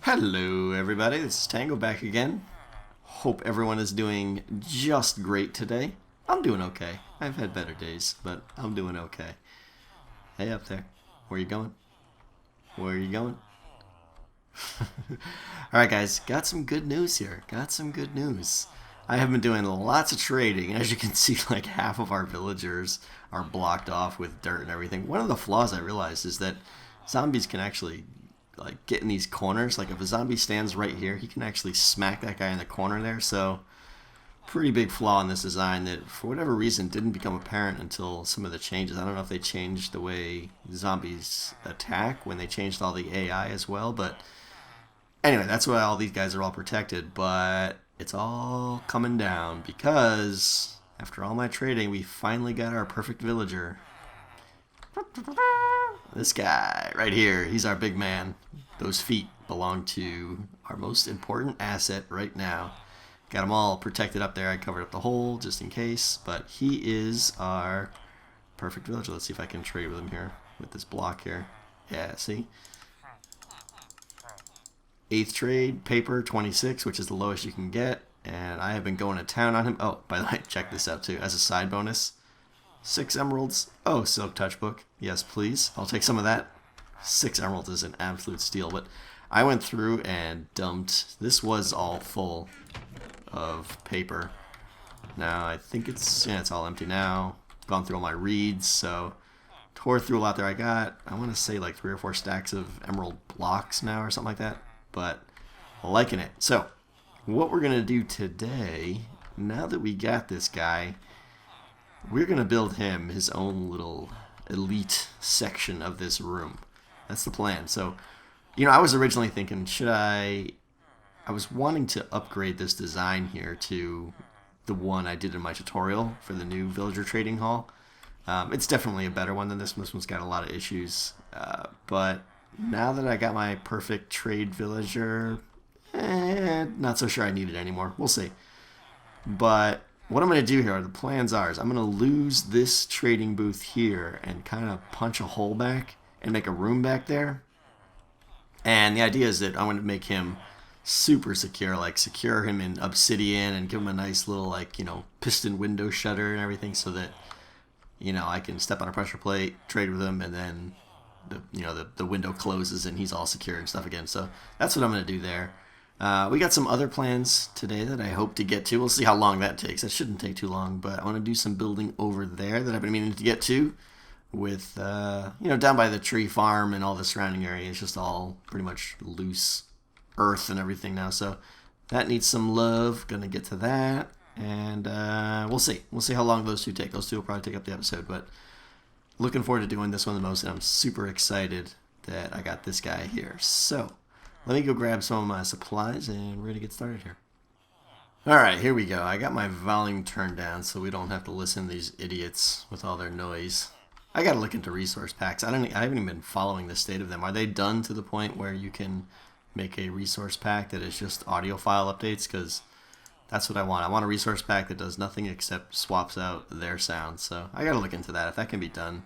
Hello everybody, this is Tango back again. Hope everyone is doing just great today. I'm doing okay. I've had better days, but I'm doing okay. Hey up there, where you going? Where are you going? Alright guys, got some good news here. Got some good news. I have been doing lots of trading. As you can see, like half of our villagers are blocked off with dirt and everything. One of the flaws I realized is that zombies can actually get in these corners. Like if a zombie stands right here, he can actually smack that guy in the corner there. So pretty big flaw in this design that for whatever reason didn't become apparent until some of the changes. I don't know if they changed the way zombies attack when they changed all the AI as well, but anyway, that's why all these guys are all protected, but it's all coming down because after all my trading, we finally got our perfect villager. This guy right here, he's our big man. Those feet belong to our most important asset right now. Got them all protected up there. I covered up the hole just in case, but he is our perfect villager. Let's see if I can trade with him here with this block here. Yeah, see? 8th trade, paper 26, which is the lowest you can get, and I have been going to town on him. Oh, by the way, check this out too as a side bonus. 6 emeralds. Oh, silk touch book. Yes, please. I'll take some of that. 6 emeralds is an absolute steal, but I went through and dumped. This was all full of paper. Now I think it's all empty now. Gone through all my reeds, so tore through a lot there. I want to say like 3 or 4 stacks of emerald blocks now or something like that, but liking it. So what we're gonna do today, now that we got this guy, we're going to build him his own little elite section of this room. That's the plan. So, I was originally thinking, I was wanting to upgrade this design here to the one I did in my tutorial for the new villager trading hall. It's definitely a better one than this one. This one's got a lot of issues. But now that I got my perfect trade villager, not so sure I need it anymore. We'll see. But what I'm going to do here, the plans are, is I'm going to lose this trading booth here and kind of punch a hole back and make a room back there. And the idea is that I'm going to make him super secure, like secure him in obsidian and give him a nice little, piston window shutter and everything so that, I can step on a pressure plate, trade with him, and then, the window closes and he's all secure and stuff again. So that's what I'm going to do there. We got some other plans today that I hope to get to. We'll see how long that takes. That shouldn't take too long, but I want to do some building over there that I've been meaning to get to with, down by the tree farm and all the surrounding area. It's just all pretty much loose earth and everything now, so that needs some love. Gonna get to that, and we'll see. We'll see how long those two take. Those two will probably take up the episode, but looking forward to doing this one the most, and I'm super excited that I got this guy here. So let me go grab some of my supplies and we're going to get started here. Alright, here we go. I got my volume turned down so we don't have to listen to these idiots with all their noise. I got to look into resource packs. I haven't even been following the state of them. Are they done to the point where you can make a resource pack that is just audio file updates? Because that's what I want. I want a resource pack that does nothing except swaps out their sounds. So I got to look into that. If that can be done,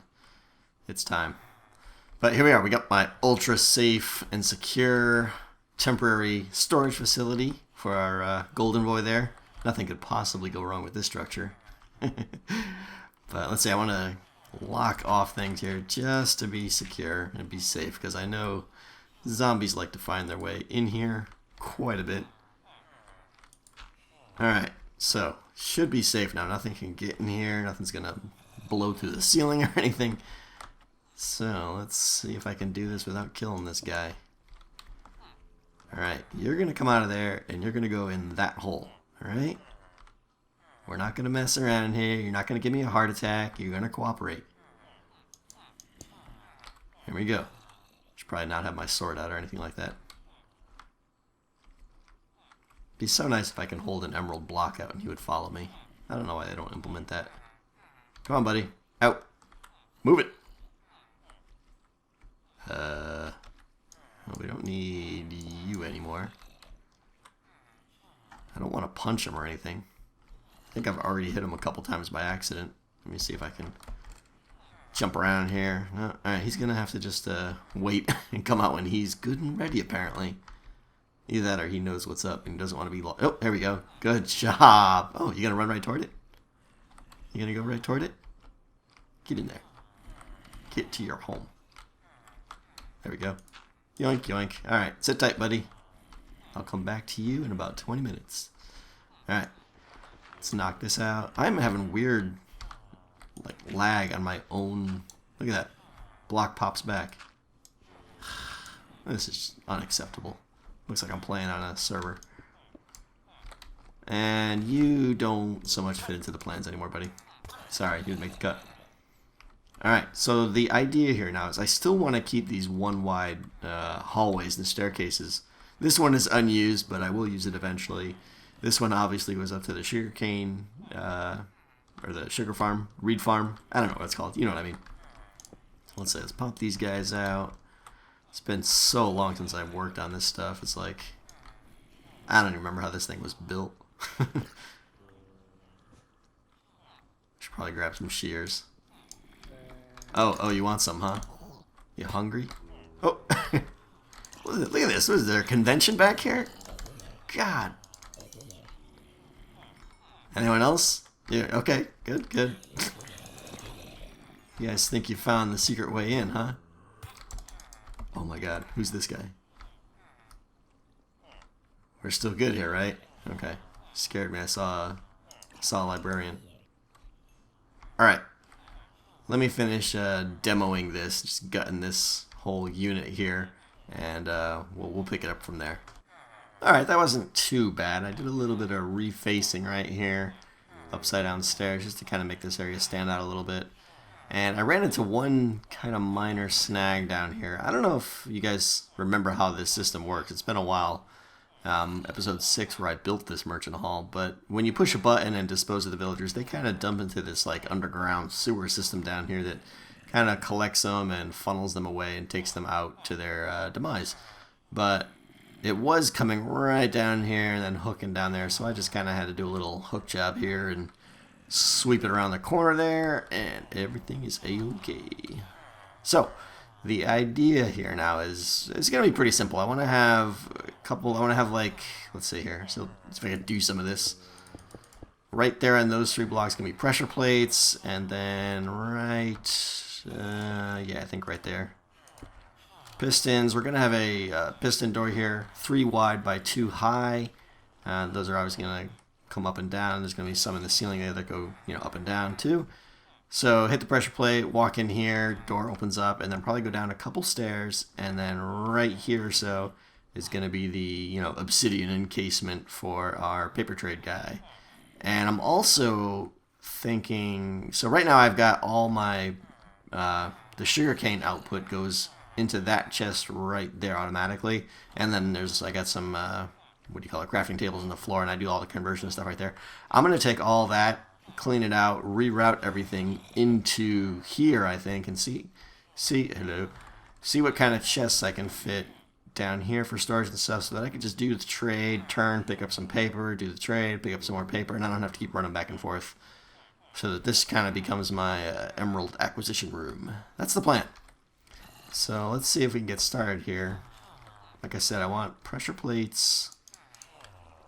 it's time. But here we are. We got my ultra safe and secure temporary storage facility for our golden boy there. Nothing could possibly go wrong with this structure. But let's see. I want to lock off things here just to be secure and be safe, because I know zombies like to find their way in here quite a bit. Alright, so should be safe now. Nothing can get in here. Nothing's going to blow through the ceiling or anything. So, let's see if I can do this without killing this guy. Alright, you're going to come out of there, and you're going to go in that hole. Alright? We're not going to mess around here. You're not going to give me a heart attack. You're going to cooperate. Here we go. Should probably not have my sword out or anything like that. Be so nice if I can hold an emerald block out and he would follow me. I don't know why they don't implement that. Come on, buddy. Out. Move it. Well, we don't need you anymore. I don't want to punch him or anything. I think I've already hit him a couple times by accident. Let me see if I can jump around here. No, alright, he's going to have to just wait and come out when he's good and ready, apparently. Either that or he knows what's up and doesn't want to be lost. Oh, there we go. Good job. Oh, you gonna run right toward it? You gonna go right toward it? Get in there. Get to your home. There we go. Yoink, yoink. Alright, sit tight, buddy. I'll come back to you in about 20 minutes. Alright. Let's knock this out. I'm having weird like lag on my own. Look at that. Block pops back. This is unacceptable. Looks like I'm playing on a server. And you don't so much fit into the plans anymore, buddy. Sorry, you didn't make the cut. Alright, so the idea here now is I still want to keep these one wide hallways and staircases. This one is unused, but I will use it eventually. This one obviously goes up to the sugarcane, or the sugar farm, reed farm. I don't know what it's called. You know what I mean. So let's pop these guys out. It's been so long since I've worked on this stuff. It's like, I don't even remember how this thing was built. Should probably grab some shears. Oh, you want some, huh? You hungry? Oh, look at this. What is there, a convention back here? God. Anyone else? Yeah, okay, good. You guys think you found the secret way in, huh? Oh my god, who's this guy? We're still good here, right? Okay. Scared me, I saw a librarian. Alright. Let me finish demoing this, just gutting this whole unit here, and we'll pick it up from there. Alright, that wasn't too bad. I did a little bit of refacing right here, upside down stairs, just to kind of make this area stand out a little bit. And I ran into one kind of minor snag down here. I don't know if you guys remember how this system works. It's been a while. Episode 6 where I built this merchant hall, but when you push a button and dispose of the villagers, they kind of dump into this like underground sewer system down here that kind of collects them and funnels them away and takes them out to their demise. But it was coming right down here and then hooking down there, so I just kind of had to do a little hook job here and sweep it around the corner there, and everything is a-okay. So the idea here now is it's gonna be pretty simple. I want to have a couple. I want to have like, let's see here. So let's see if I can do some of this. Right there on those 3 blocks gonna be pressure plates, and then right, yeah, I think right there. Pistons. We're gonna have a piston door here, 3 wide by 2 high. Those are obviously gonna come up and down. There's gonna be some in the ceiling there that go, up and down too. So hit the pressure plate, walk in here, door opens up, and then probably go down a couple stairs, and then right here or so is going to be the obsidian encasement for our paper trade guy. And I'm also thinking, so right now I've got all my the sugarcane output goes into that chest right there automatically, and then I got some crafting tables on the floor, and I do all the conversion stuff right there. I'm going to take all that, clean it out, reroute everything into here, I think, and see what kind of chests I can fit down here for storage and stuff, so that I can just do the trade, turn, pick up some paper, do the trade, pick up some more paper, and I don't have to keep running back and forth. So that this kind of becomes my emerald acquisition room. That's the plan. So let's see if we can get started here. Like I said, I want pressure plates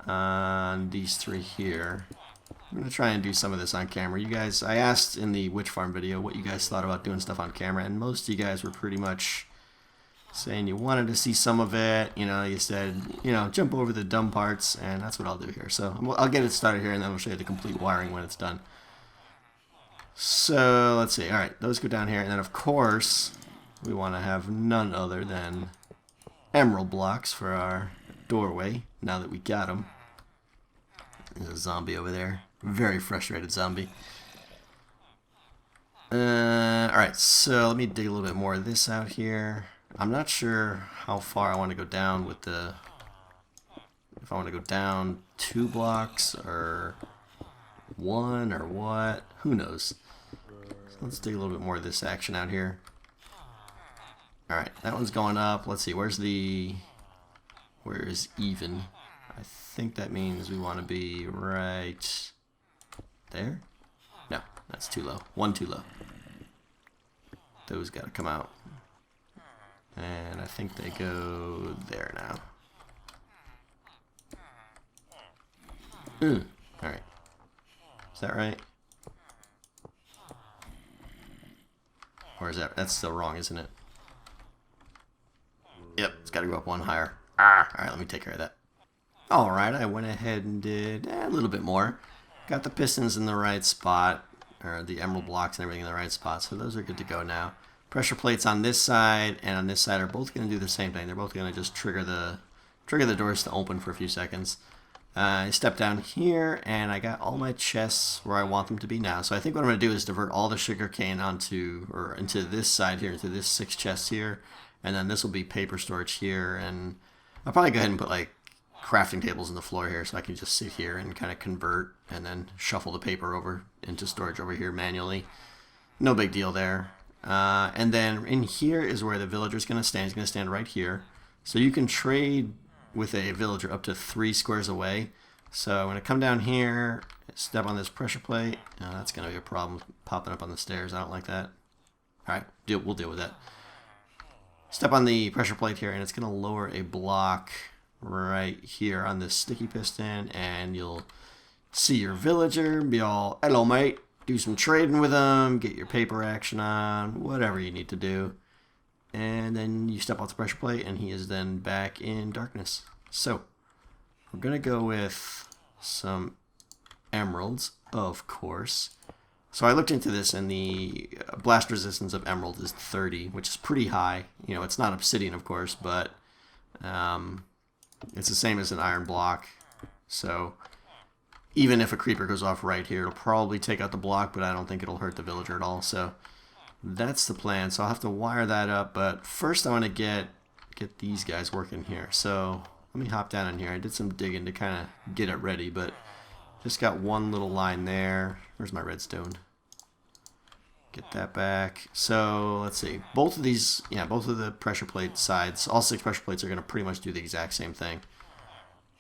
on these 3 here. I'm going to try and do some of this on camera. You guys, I asked in the Witch Farm video what you guys thought about doing stuff on camera, and most of you guys were pretty much saying you wanted to see some of it. You said, jump over the dumb parts, and that's what I'll do here. So I'll get it started here, and then I'll show you the complete wiring when it's done. So let's see. All right, those go down here, and then of course we want to have none other than emerald blocks for our doorway. Now that we got them, there's a zombie over there. Very frustrated zombie. Alright, so let me dig a little bit more of this out here. I'm not sure how far I want to go down with the... If I want to go down 2 blocks or 1 or what. Who knows? So let's dig a little bit more of this action out here. Alright, that one's going up. Let's see, where is even? I think that means we want to be right there. No, that's too low. 1 too low. Those got to come out. And I think they go there now. Alright. Is that right? Or is that... That's still wrong, isn't it? Yep, it's got to go up one higher. Alright, let me take care of that. Alright, I went ahead and did a little bit more. Got the pistons in the right spot, or the emerald blocks and everything in the right spot, so those are good to go now. Pressure plates on this side and on this side are both going to do the same thing. They're both going to just trigger the doors to open for a few seconds. I step down here, and I got all my chests where I want them to be now. So I think what I'm going to do is divert all the sugarcane into this side here, into this 6 chests here, and then this will be paper storage here. And I'll probably go ahead and put like crafting tables in the floor here, so I can just sit here and kind of convert, and then shuffle the paper over into storage over here manually. No big deal there. And then in here is where the villager's going to stand. He's going to stand right here. So you can trade with a villager up to 3 squares away. So I'm going to come down here, step on this pressure plate. That's going to be a problem popping up on the stairs. I don't like that. Alright, we'll deal with that. Step on the pressure plate here, and it's going to lower a block right here on this sticky piston, and you'll see your villager, be all, hello mate, do some trading with them, get your paper action on, whatever you need to do. And then you step off the pressure plate, and he is then back in darkness. So, we're going to go with some emeralds, of course. So I looked into this, and the blast resistance of emerald is 30, which is pretty high. You know, it's not obsidian, of course, but it's the same as an iron block. So even if a creeper goes off right here, it'll probably take out the block, but I don't think it'll hurt the villager at all. So that's the plan. So I'll have to wire that up, but first I want to get these guys working here. So let me hop down in here. I did some digging to kind of get it ready, but just got one little line there. Where's my redstone? Get that back. So let's see. Both of these, yeah, both of the pressure plate sides, all 6 pressure plates are going to pretty much do the exact same thing.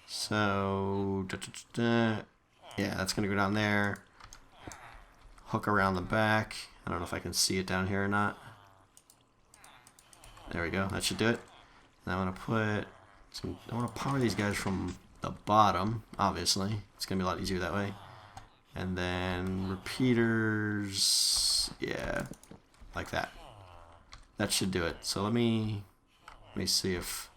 So, yeah, that's going to go down there. Hook around the back. I don't know if I can see it down here or not. There we go. That should do it. And I want to put some, I want to power these guys from the bottom, obviously. It's going to be a lot easier that way. And then repeaters, yeah, like that. That should do it. So let me see if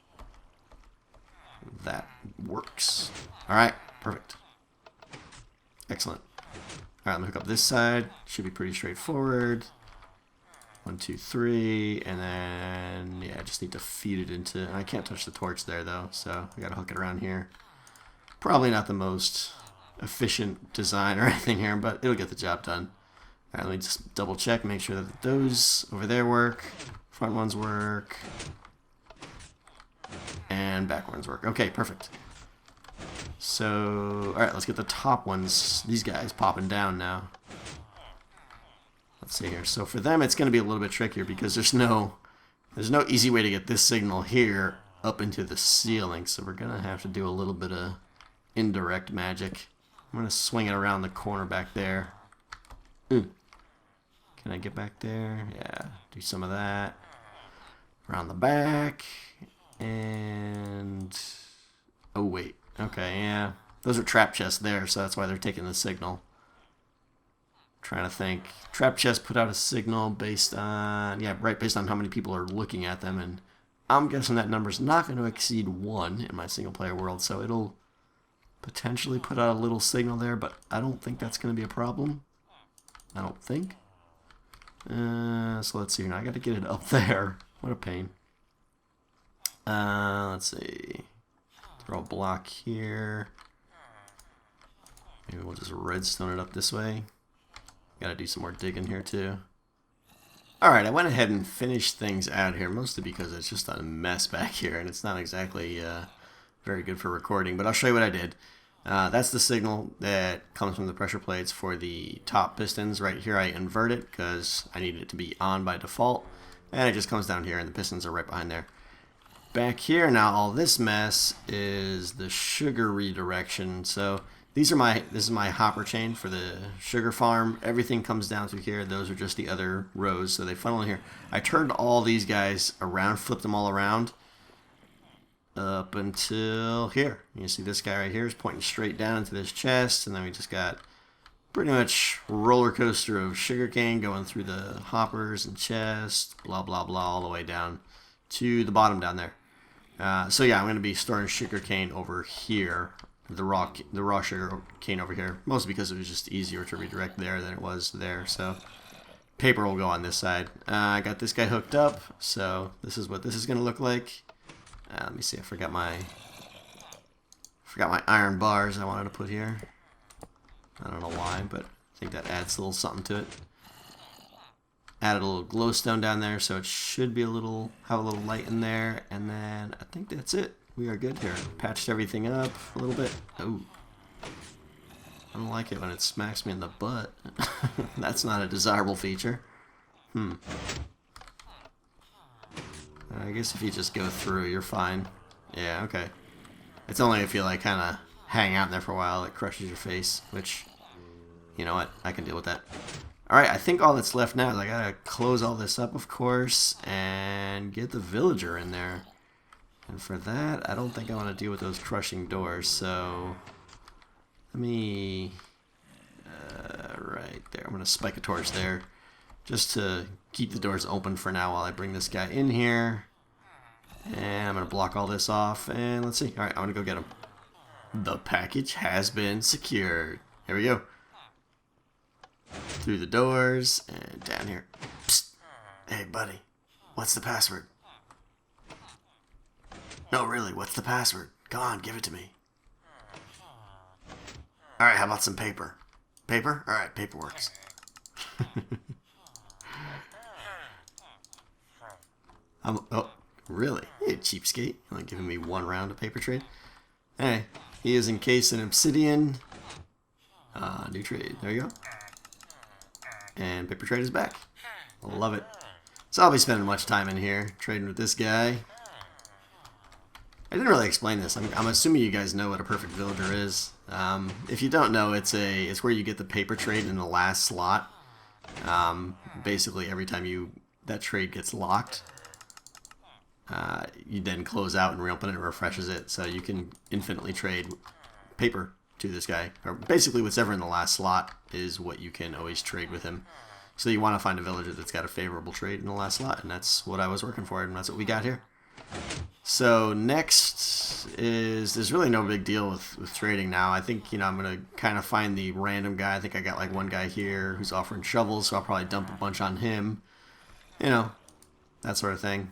that works. All right, perfect. Excellent. All right, let me hook up this side. Should be pretty straightforward. 1, 2, 3, and then, yeah, I just need to feed it into, I can't touch the torch there though, so I gotta hook it around here. Probably not the most efficient design or anything here, but it'll get the job done. All right, let me just double check, make sure that those over there work, front ones work, and back ones work. Okay, perfect. So, all right, let's get the top ones, these guys, popping down now. Let's see here. So for them, it's going to be a little bit trickier because there's no easy way to get this signal here up into the ceiling. So we're going to have to do a little bit of indirect magic. I'm going to swing it around the corner back there. Can I get back there? Yeah, do some of that. Around the back. And... oh, wait. Okay, yeah. Those are trap chests there, so that's why they're taking the signal. Trying to think. Trap chest put out a signal based on, yeah, right, based on how many people are looking at them, and I'm guessing that number's not going to exceed 1 in my single player world, so it'll potentially put out a little signal there, but I don't think that's going to be a problem. I don't think. So let's see here. Now I got to get it up there. What a pain. Let's see. Throw a block here. Maybe we'll just redstone it up this way. Gotta do some more digging here too. Alright, I went ahead and finished things out here, mostly because it's just a mess back here, and it's not exactly very good for recording, but I'll show you what I did. That's the signal that comes from the pressure plates for the top pistons. Right here I invert it because I need it to be on by default, and it just comes down here and the pistons are right behind there. Back here now, all this mess is the sugar redirection. So this is my hopper chain for the sugar farm. Everything comes down through here. Those are just the other rows, so they funnel in here. I turned all these guys around, flipped them all around, up until here. You see this guy right here is pointing straight down into this chest, and then we just got pretty much roller coaster of sugarcane going through the hoppers and chest, blah blah blah, all the way down to the bottom down there. So yeah, I'm going to be storing sugarcane over here, the raw sugarcane over here, mostly because it was just easier to redirect there than it was there. So paper will go on this side. I got this guy hooked up, so this is what this is going to look like. Let me see, I forgot my iron bars I wanted to put here. I don't know why, but I think that adds a little something to it. Added a little glowstone down there, so it should be have a little light in there, and then I think that's it. We are good here. Patched everything up a little bit. Oh, I don't like it when it smacks me in the butt. That's not a desirable feature. I guess if you just go through, you're fine. Yeah, okay. It's only if you like kind of hang out in there for a while it crushes your face, which, you know what, I can deal with that. Alright, I think all that's left now is I gotta close all this up, of course, and get the villager in there. And for that, I don't think I want to deal with those crushing doors, so let me right there, I'm gonna spike a torch there just to keep the doors open for now while I bring this guy in here. And I'm gonna block all this off, and let's see. Alright, I'm gonna go get him. The package has been secured. Here we go. Through the doors and down here. Psst. Hey, buddy. What's the password? No, really, what's the password? Come on, give it to me. Alright, how about some paper? Paper? Alright, paper works. Oh, really? Hey, cheapskate. You're only giving me one round of paper trade? Hey. He is encased in obsidian. New trade. There you go. And paper trade is back. Love it. So I'll be spending much time in here trading with this guy. I didn't really explain this. I'm assuming you guys know what a perfect villager is. If you don't know, it's where you get the paper trade in the last slot. Basically, every time that trade gets locked, you then close out and reopen it and refreshes it, so you can infinitely trade paper to this guy. Or basically whatever in the last slot is what you can always trade with him. So you want to find a villager that's got a favorable trade in the last slot, and that's what I was working for, and that's what we got here. So next there's really no big deal with trading now. I think, I'm going to kind of find the random guy. I think I got like one guy here who's offering shovels, so I'll probably dump a bunch on him. That sort of thing.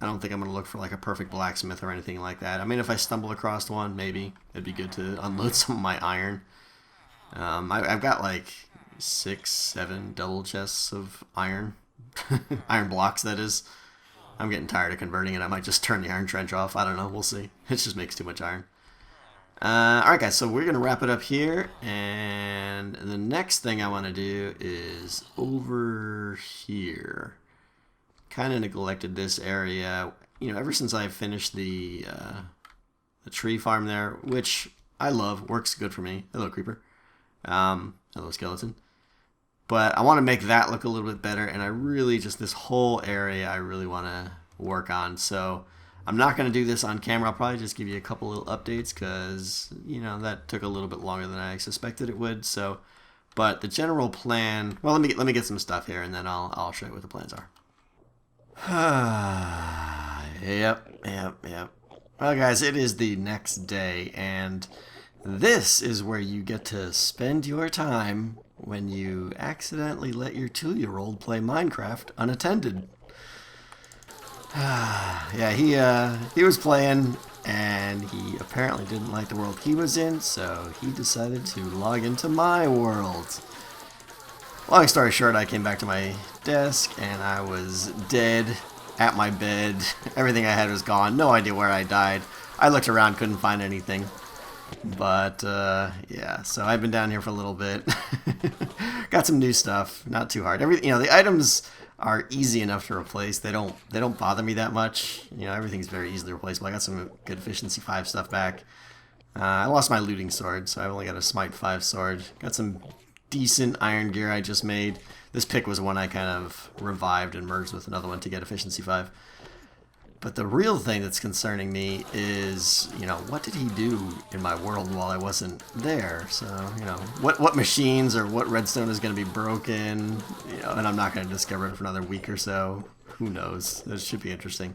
I don't think I'm going to look for like a perfect blacksmith or anything like that. I mean, if I stumble across one, maybe. It'd be good to unload some of my iron. I've got like 6, 7 double chests of iron. Iron blocks, that is. I'm getting tired of converting it. I might just turn the iron trench off. I don't know. We'll see. It just makes too much iron. Alright guys, so we're going to wrap it up here. And the next thing I want to do is over here. Kind of neglected this area, ever since I finished the tree farm there, which I love, works good for me. Hello, creeper. Hello, skeleton. But I want to make that look a little bit better, and I really this whole area I really want to work on. So I'm not going to do this on camera. I'll probably just give you a couple little updates because, that took a little bit longer than I suspected it would. So, but the general plan, well, let me get some stuff here, and then I'll show you what the plans are. Yep. Well, guys, it is the next day, and this is where you get to spend your time when you accidentally let your 2-year-old play Minecraft unattended. Yeah, he was playing, and he apparently didn't like the world he was in, so he decided to log into my world. Long story short, I came back to my desk, and I was dead at my bed. Everything I had was gone. No idea where I died. I looked around, couldn't find anything. But, yeah, so I've been down here for a little bit. Got some new stuff. Not too hard. The items are easy enough to replace. They don't bother me that much. Everything's very easily replaceable. I got some good efficiency 5 stuff back. I lost my looting sword, so I've only got a smite 5 sword. Got some decent iron gear I just made. This pick was one I kind of revived and merged with another one to get efficiency 5. But the real thing that's concerning me is, you know, what did he do in my world while I wasn't there? So, you know, what machines or what redstone is going to be broken, you know, and I'm not going to discover it for another week or so. Who knows? This should be interesting.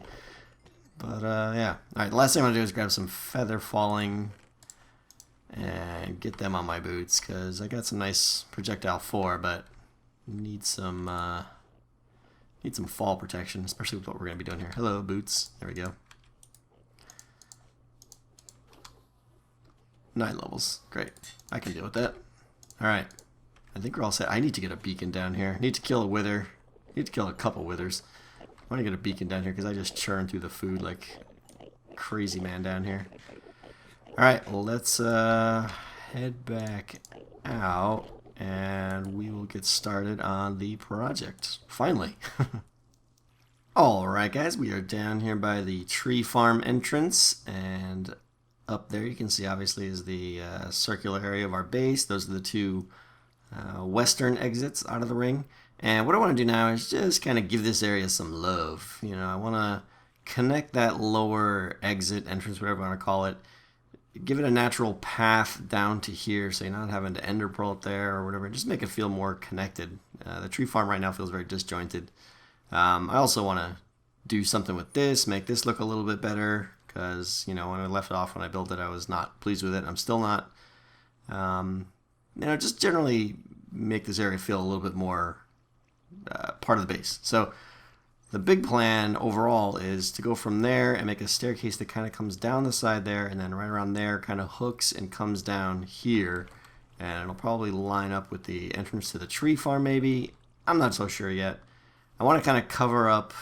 But, yeah. Alright, the last thing I'm going to do is grab some feather falling and get them on my boots, because I got some nice projectile 4, but need some fall protection, especially with what we're going to be doing here. Hello, boots. There we go. 9 levels. Great. I can deal with that. Alright. I think we're all set. I need to get a beacon down here. I need to kill a wither. I need to kill a couple withers. I want to get a beacon down here because I just churn through the food like crazy man down here. Alright, well, let's head back out and we will get started on the project. Finally. Alright guys, we are down here by the tree farm entrance, and up there you can see obviously is the circular area of our base. Those are the two western exits out of the ring. And what I want to do now is just kind of give this area some love. You know, I want to connect that lower exit, entrance, whatever you want to call it, give it a natural path down to here so you're not having to ender pearl up there or whatever. Just make it feel more connected. The tree farm right now feels very disjointed. I also want to do something with this, make this look a little bit better, because, you know, when I left it off when I built it, I was not pleased with it. I'm still not. You know, just generally make this area feel a little bit more part of the base. So the big plan overall is to go from there and make a staircase that kind of comes down the side there, and then right around there kind of hooks and comes down here, and it'll probably line up with the entrance to the tree farm maybe. I'm not so sure yet. I want to kind of cover up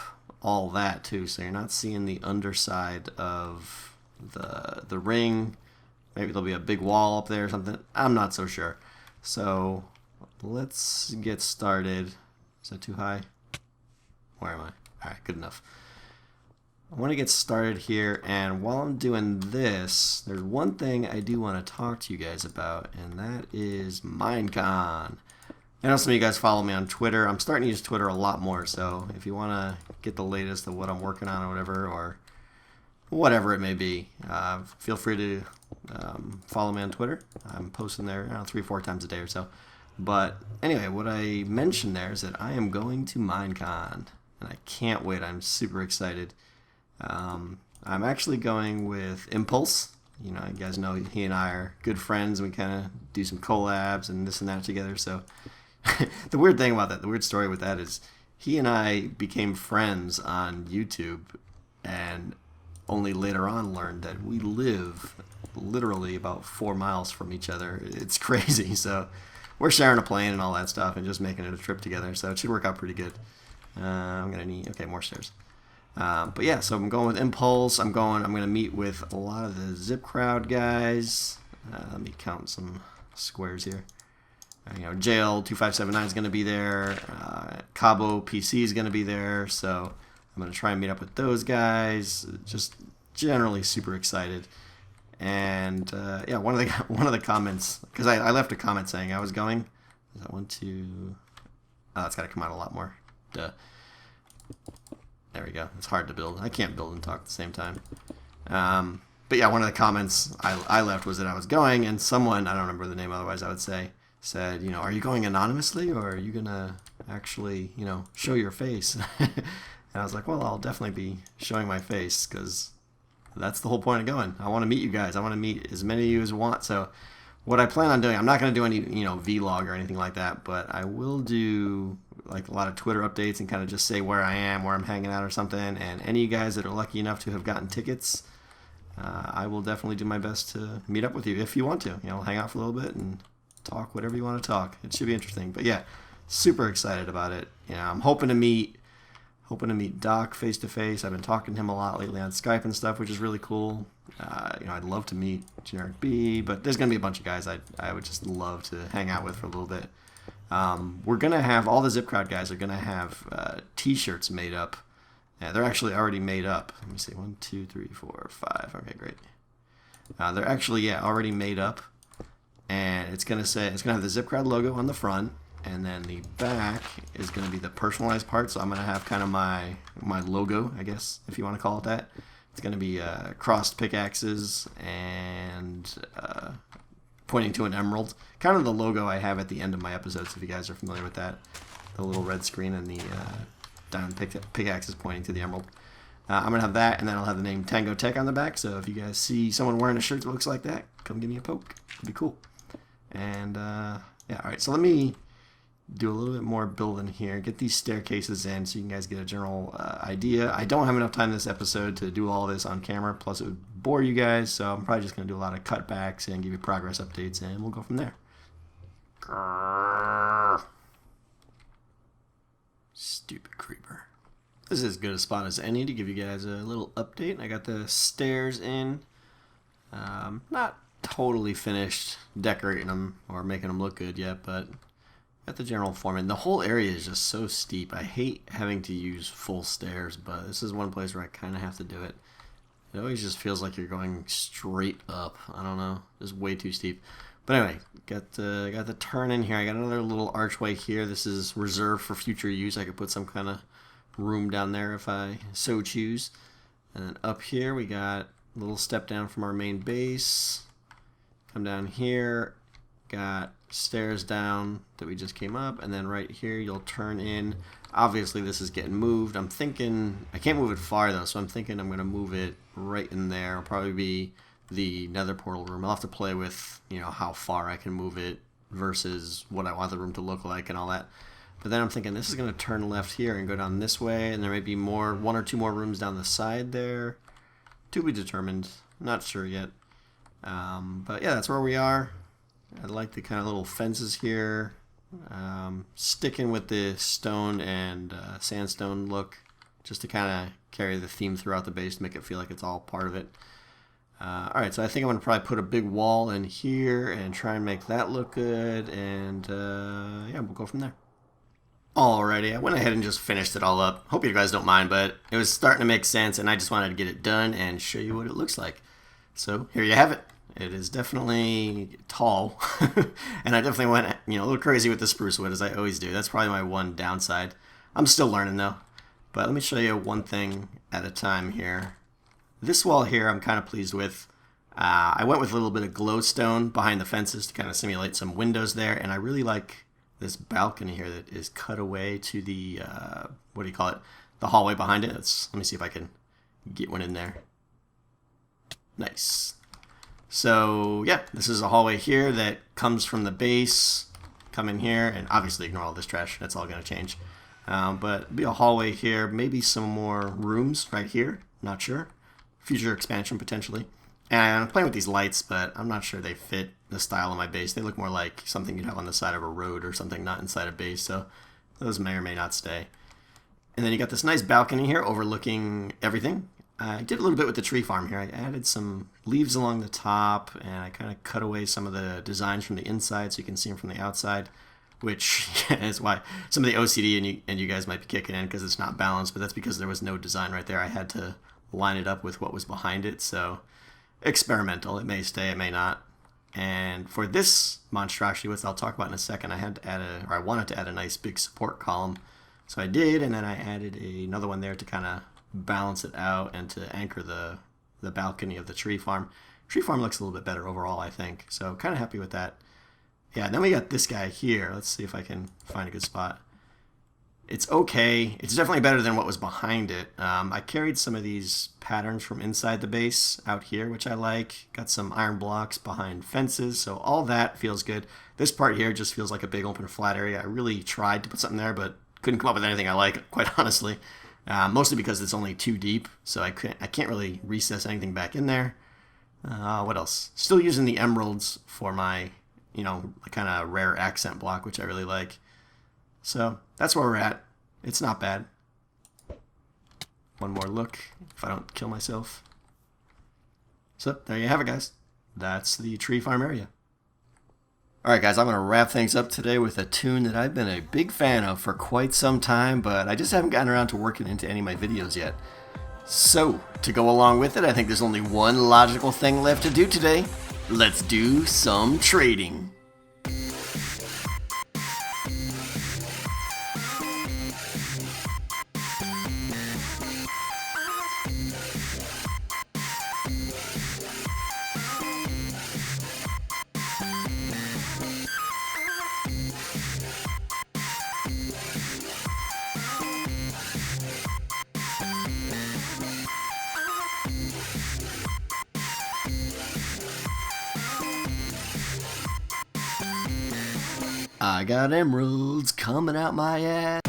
all that too, so you're not seeing the underside of the ring. Maybe there'll be a big wall up there or something. I'm not so sure. So let's get started. Is that too high? Where am I? Alright, good enough. I want to get started here, and while I'm doing this, there's one thing I do want to talk to you guys about, and that is Minecon. I know some of you guys follow me on Twitter. I'm starting to use Twitter a lot more, so if you want to get the latest of what I'm working on or whatever it may be, feel free to follow me on Twitter. I'm posting there 3-4 times a day or so. But anyway, what I mentioned there is that I am going to Minecon, and I can't wait. I'm super excited. I'm actually going with Impulse. You know, you guys know he and I are good friends, and we kind of do some collabs and this and that together. So the weird thing about that, the weird story with that is he and I became friends on YouTube, and only later on learned that we live literally about 4 miles from each other. It's crazy. So we're sharing a plane and all that stuff and just making it a trip together. So it should work out pretty good. I'm going to need, okay, more stairs. But yeah, so I'm going with Impulse. I'm going to meet with a lot of the Zip Crowd guys. Let me count some squares here. You know, JL2579 is going to be there. Cabo PC is going to be there. So I'm going to try and meet up with those guys. Just generally super excited. And yeah, one of the comments, because I left a comment saying I was going. I want to. Oh, it's got to come out a lot more. Duh. There we go. It's hard to build. I can't build and talk at the same time. But yeah, one of the comments I left was that I was going, and someone, I don't remember the name otherwise I would say, said, you know, are you going anonymously, or are you going to actually, you know, show your face? And I was like, well, I'll definitely be showing my face, because that's the whole point of going. I want to meet you guys. I want to meet as many of you as want. So what I plan on doing, I'm not going to do any, you know, vlog or anything like that, but I will do like a lot of Twitter updates and kind of just say where I am, where I'm hanging out or something. And any of you guys that are lucky enough to have gotten tickets, I will definitely do my best to meet up with you if you want to. You know, hang out for a little bit and talk whatever you want to talk. It should be interesting. But yeah, super excited about it. You know, I'm hoping to meet Doc face to face. I've been talking to him a lot lately on Skype and stuff, which is really cool. You know, I'd love to meet Generic B, but there's gonna be a bunch of guys I would just love to hang out with for a little bit. We're gonna have all the Zip Crowd guys are gonna have T-shirts made up. Yeah, they're actually already made up. Let me see, 1, 2, 3, 4, 5. Okay, great. They're actually already made up, and it's gonna have the Zip Crowd logo on the front, And then the back is going to be the personalized part. So I'm going to have kind of my logo, I guess, if you want to call it that. It's going to be crossed pickaxes and pointing to an emerald. Kind of the logo I have at the end of my episodes, if you guys are familiar with that. The little red screen and the diamond pickaxes pointing to the emerald. I'm going to have that, and then I'll have the name Tango Tech on the back. So if you guys see someone wearing a shirt that looks like that, come give me a poke. It'd be cool. And yeah, all right. So let me do a little bit more building here, get these staircases in so you guys get a general idea. I don't have enough time this episode to do all this on camera, plus it would bore you guys, so I'm probably just going to do a lot of cutbacks and give you progress updates, and we'll go from there. Grrr. Stupid creeper. This is as good a spot as any to give you guys a little update. I got the stairs in. Not totally finished decorating them or making them look good yet, but got the general form. And the whole area is just so steep. I hate having to use full stairs, but this is one place where I kind of have to do it. It always just feels like you're going straight up. I don't know, just way too steep. But anyway, got the turn in here. I got another little archway here. This is reserved for future use. I could put some kind of room down there if I so choose. And then up here we got a little step down from our main base. Come down here, got stairs down that we just came up, and then right here you'll turn in. Obviously this is getting moved. I'm thinking I can't move it far though, so I'm thinking I'm going to move it right in there. It'll probably be the nether portal room. I'll have to play with, you know, how far I can move it versus what I want the room to look like and all that. But then I'm thinking this is going to turn left here and go down this way, and there may be one or two more rooms down the side there. To be determined. Not sure yet. But yeah, that's where we are. I like the kind of little fences here. Sticking with the stone and sandstone look, just to kind of carry the theme throughout the base, make it feel like it's all part of it. Alright, so I think I'm going to probably put a big wall in here and try and make that look good, and yeah, we'll go from there. Alrighty, I went ahead and just finished it all up. Hope you guys don't mind, but it was starting to make sense, and I just wanted to get it done and show you what it looks like. So here you have it. It is definitely tall, and I definitely went, a little crazy with the spruce wood, as I always do. That's probably my one downside. I'm still learning though. But let me show you one thing at a time here. This wall here I'm kind of pleased with. I went with a little bit of glowstone behind the fences to kind of simulate some windows there, and I really like this balcony here that is cut away to the, what do you call it? The hallway behind it. Let me see if I can get one in there. Nice. So yeah, this is a hallway here that comes from the base. Come in here, and obviously ignore all this trash. That's all going to change. But it'll be a hallway here, maybe some more rooms right here. Not sure. Future expansion potentially. And I'm playing with these lights, but I'm not sure they fit the style of my base. They look more like something you'd have on the side of a road or something, not inside a base. So those may or may not stay. And then you got this nice balcony here overlooking everything. I did a little bit with the tree farm here. I added some leaves along the top, and I kind of cut away some of the designs from the inside so you can see them from the outside, which is why some of the OCD and you guys might be kicking in because it's not balanced, but that's because there was no design right there. I had to line it up with what was behind it, so experimental. It may stay, it may not. And for this monstrosity, which I'll talk about in a second, I wanted to add a nice big support column. So I did, and then I added another one there to kind of balance it out and to anchor the balcony of the tree farm. Tree farm looks a little bit better overall, I think. So kind of happy with that. Yeah, and then we got this guy here. Let's see if I can find a good spot. It's okay. It's definitely better than what was behind it. I carried some of these patterns from inside the base out here, which I like. Got some iron blocks behind fences, so all that feels good. This part here just feels like a big open flat area. I really tried to put something there, but couldn't come up with anything I like, quite honestly. Mostly because it's only too deep, so I can't really recess anything back in there. What else? Still using the emeralds for my, kind of rare accent block, which I really like. So that's where we're at. It's not bad. One more look, if I don't kill myself. So there you have it, guys. That's the tree farm area. Alright guys, I'm going to wrap things up today with a tune that I've been a big fan of for quite some time, but I just haven't gotten around to working into any of my videos yet. So, to go along with it, I think there's only one logical thing left to do today. Let's do some trading. I got emeralds coming out my ass.